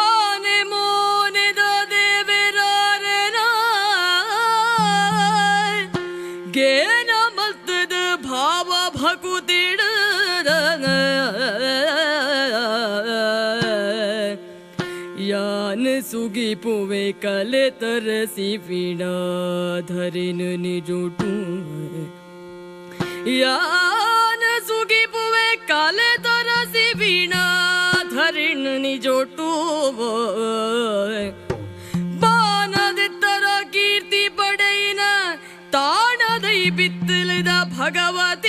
ಆನೆ ಮೋನೆದ ದೇವರಾರನ ಗೇನ ಮತ್ತದ ಭಾವ ಭಕುತಿಡ ಯಾನ ಸುಗಿ ಪುವೆ ಕಲೆ ತರಸಿ ವೀಣಾ ಧರಿನ ನಿಜೋಟು ಯಾನ ಸುಗಿ ಪುವೆ ಕಲೆ ತರಸಿ ವೀಣಾ ಧರಿನ ನಿಜೋಟು ಬಾನದೆತ್ತರ ಕೀರ್ತಿ ಪಡೆಯಿನ ತಾಣದೈ ಬಿತ್ತಲಿದ ಭಗವತಿ